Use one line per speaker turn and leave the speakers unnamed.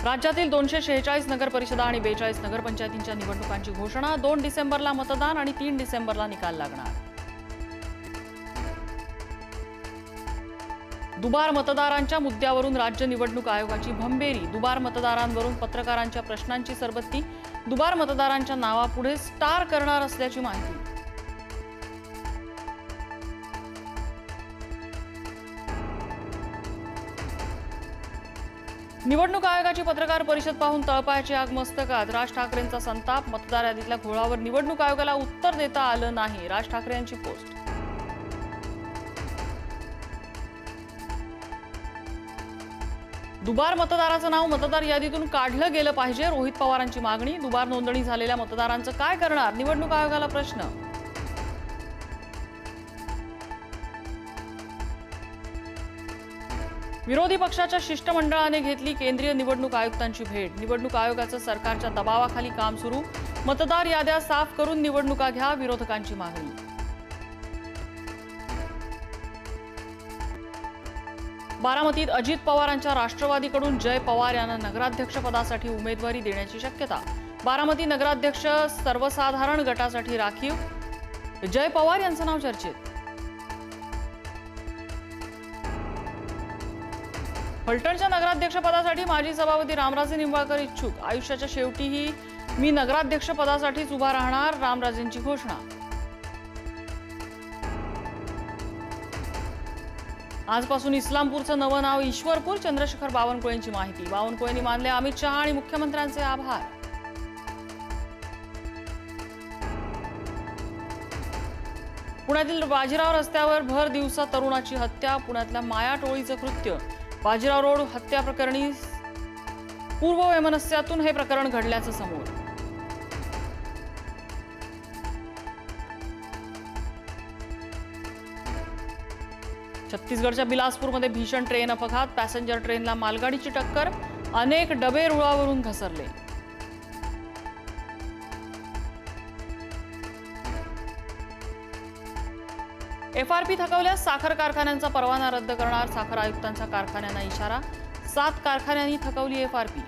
राज्यातील 246 नगरपरिषदा आणि 42 नगरपंचायतींच्या निवडणुकांची घोषणा। 2 डिसेंबरला मतदान आणि 3 डिसेंबरला निकाल लागणार। दुबार मतदारांच्या मुद्द्यावरून राज्य निवडणूक आयोगाची भंबेरी। दुबार मतदारांवरून पत्रकारांच्या प्रश्नांची सरबत्ती। दुबार मतदारांच्या नावापुढे स्टार करणार असल्याची माहिती। निवडणूक आयोगाची पत्रकार परिषद पाहून तळपायाची आग मस्तकात। राज ठाकरेंचा संताप। मतदार यादीतल्या घोळावर निवडणूक आयोगाला उत्तर देता आलं नाही। राज ठाकरे यांची पोस्ट। दुबार मतदाराचं नाव मतदार यादीतून काढलं गेलं पाहिजे। रोहित पवारांची मागणी। दुबार नोंदणी झालेल्या मतदारांचं काय करणार? निवडणूक आयोगाला प्रश्न। विरोधी पक्षाच्या शिष्टमंडळाने घेतली केंद्रीय निवडणूक आयुक्तांची भेट। निवडणूक आयोगाचं सरकारच्या दबावाखाली काम सुरू। मतदार याद्या साफ करून निवडणुका घ्या, विरोधकांची मागणी। बारामतीत अजित पवारांच्या राष्ट्रवादीकडून जय पवार यांना नगराध्यक्षपदासाठी उमेदवारी देण्याची शक्यता। बारामती नगराध्यक्ष सर्वसाधारण गटासाठी राखीव। जय पवार यांचं नाव चर्चेत। फलटणच्या नगराध्यक्षपदासाठी माजी सभापती रामराजे निंबाळकर इच्छुक। आयुष्याच्या शेवटीही मी नगराध्यक्षपदासाठीच उभा राहणार, रामराजेंची घोषणा। आजपासून इस्लामपूरचं नवं नाव ईश्वरपूर। चंद्रशेखर बावनकुळेंची माहिती। बावनकुळेंनी मानले अमित शहा आणि मुख्यमंत्र्यांचे आभार। पुण्यातील बाजीराव रस्त्यावर भर दिवसा तरुणाची हत्या। पुण्यातल्या माया टोळीचं कृत्य। बाजीराव रोड हत्या प्रकरणी पूर्ववैमनस्यातून हे प्रकरण घडल्याचं समोर। छत्तीसगडच्या बिलासपूरमध्ये भीषण ट्रेन अपघात। पॅसेंजर ट्रेनला मालगाडीची टक्कर। अनेक डबे रुळावरून घसरले। एफआरपी थकवल्यास साखर कारखान्यांचा परवाना रद्द करणार। साखर आयुक्तांचा कारखान्यांना इशारा। 7 कारखान्यांनी थकवली एफआरपी।